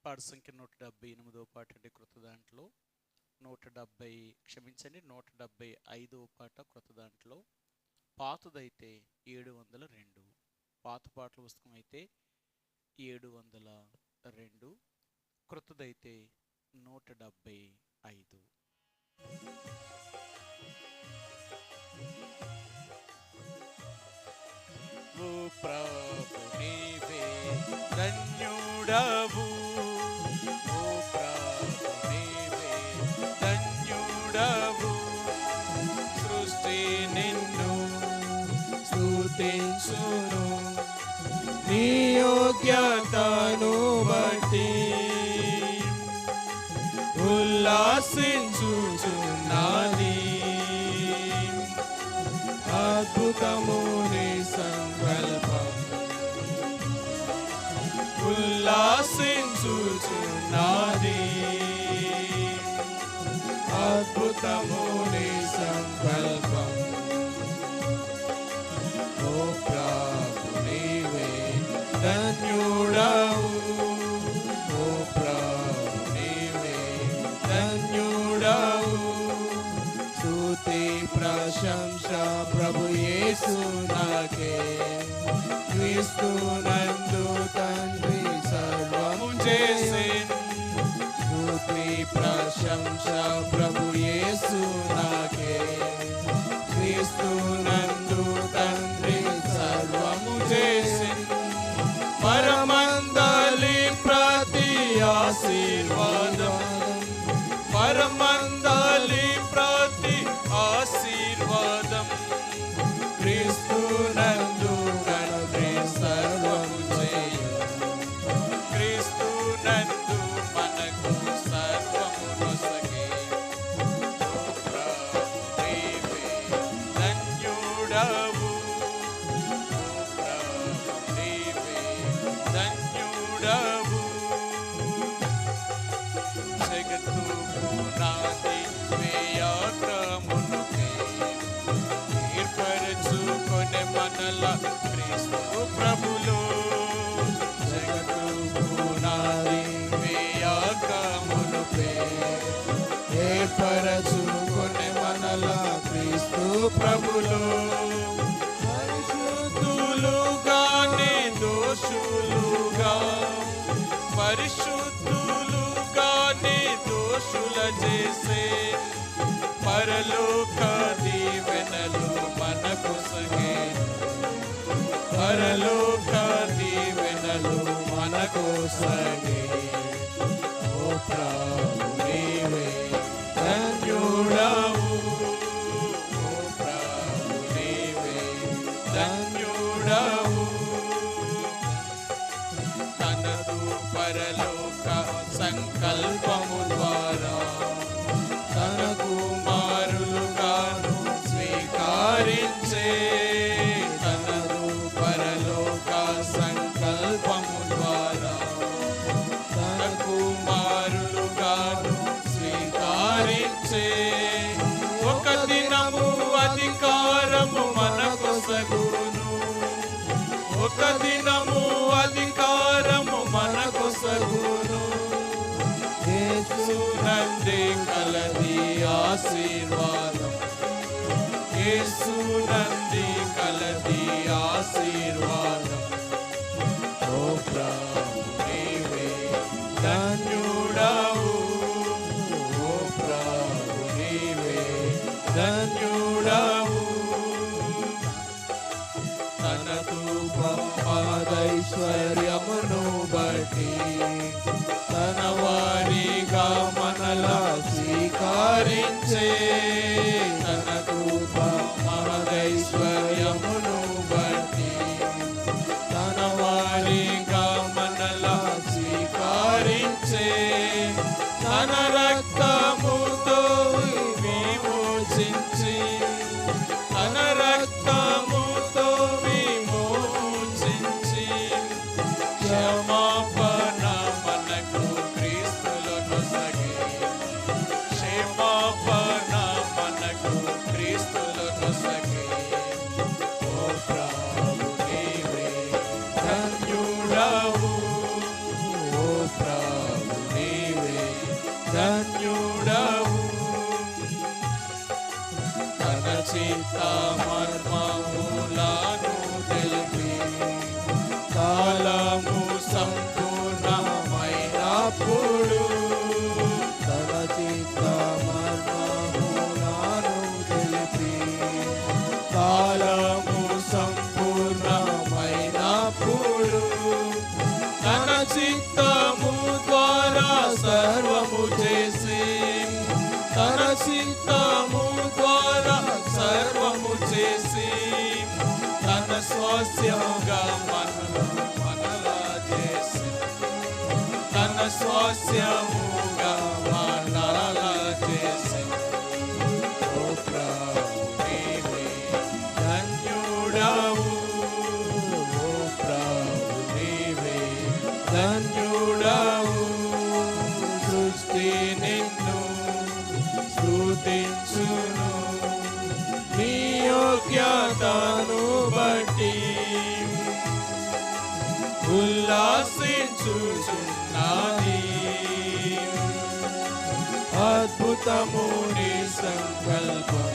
పాట సంఖ్య 178వ పాట అండి క్రొత్త దాంట్లో. 175వ పాట క్రొత్త దాంట్లో. పాతదైతే 702, పాత పాటల పుస్తకం అయితే 702, క్రొత్తదైతే 175. ఓ ప్రభు నీవే ధన్యుడవు, ఓ ప్రభు నీవే ధన్యుడవు, సృష్టి నిన్ను స్తుతించును నీ యోగ్యతను బట్టి, ఉల్లాసించుచున్నది అద్భుతము నీ సంకల్పం, ఉల్లాసించుచున్నది అద్భుతము నీ సంకల్పం. ఓ ప్రభు నీవే ధన్యుడవు, ఓ ప్రభు నీవే ధన్యుడవు, స్తుతి ప్రశంస ప్రభు యేసు నాకే, క్రీస్తు నందు తండ్రి సర్వము చేసెను, స్తుతి ప్రశంస ప్రభు యేసు నాకే, క్రీస్తు నందు తండ్రి సర్వము చేసెను, పరమందలి ప్రతి ఆశీర్వాదం, పరమందలి ప్రతి ఆశీర్వాదం, క్రీస్తు నందు తండ్రి సర్వము చేయు, క్రీస్తు నందు మనకు సర్వము నొసగే. ఓ ప్రభు నీవే ధన్యుడవు, ఓ ప్రభు నీవే ధన్యుడవు, జగత్తు పునాది వేయాగ్రమునుకే ఏర్పరచుకొనె మనల క్రీస్తు ప్రభులో, జగత్తు పునాది వేయాగ్రమునుకే ఏర్పరచుకొనె మనల క్రీస్తు ప్రభులో, పరిశుద్ధులుగానే దోషులుగా, పరిశుద్ధులుగానే దోషుల చేసే పరలోక దీవెనలు మనకు సగే, పరలోక దీవెనలు మనకు సగే. ఓ ప్రభు నీవే ధన్యుడవు, ఓ ప్రభు నీవే ధన్యుడవు, తనదు పరలోక సంకల్పము ద్వారా తన కుమారులుగాను స్వీకరించే, తనదు పరలోక సంకల్పము ద్వారా తన కుమారులుగాను స్వీకరించే, ఒక దినము అధికారము మనకొసగును, ఒక దినము అధికారము మనకొసగును, యేసు నందే కలది ఆశీర్వాదం, యేసు నందే కలది ఆశీర్వాదం. ఓ ప్రభు నీవే ధన్యుడవు, ఓ ప్రభు నీవే ధన్యుడవు, తనకు పాదైశ్వర్యమును బట్టి తన వారిగా మనలా స్వీకరించే, తనకు మహదైశ్వర్యమును బట్టి తన వారిగా మనలా స్వీకరించే, తన రక్తముతో విమోచించి, తన రక్తముతో విమోచించి, క్షమాపణ మనకు క్రీస్తులో నొసగే, క్షమాపణ మనకు క్రీస్తులో నొసగే. ఓ ప్రభు నీవే ధన్యుడవు, ఓ ప్రభు ధన్యుడవు. తన చిత్త మర్మములను తెలిపి కాలము సంపూర్ణమైనప్పుడు తన చిత్త మర్మములను తెలిపి కాలము సంపూర్ణమైనప్పుడు తన చిత్తము ద్వారా సర్వము చేసి తన చిత్తము ద్వారా సర్వము చేసి తన స్వాస్యముగా మనలా చేసి తన స్వాస్యముగా మనలా చేసి ఓ ప్రభు నీవే ధన్యుడవు. ఓ ప్రభు నీవే ధన్యుడవు. సృష్టి నిన్ను స్తుతించును నీ యోగ్యతను బట్టి ఉల్లాసించుచున్నది. అద్భుతము నీ సంకల్పం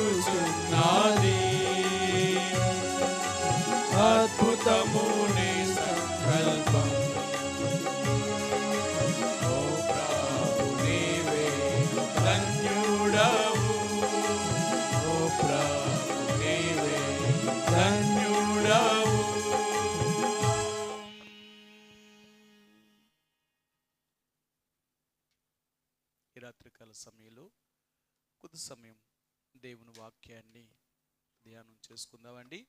ఉల్లాసించుచున్నది. అద్భుతము నీ సంకల్పం. ఓ ప్రభు నీవే ధన్యుడవు. ఓ ప్రభు నీవే ధన్యుడవు. ఈ రాత్రికాల సమయంలో కొద్ది సమయం దేవుని వాక్యాన్ని ధ్యానం చేసుకుందామండి.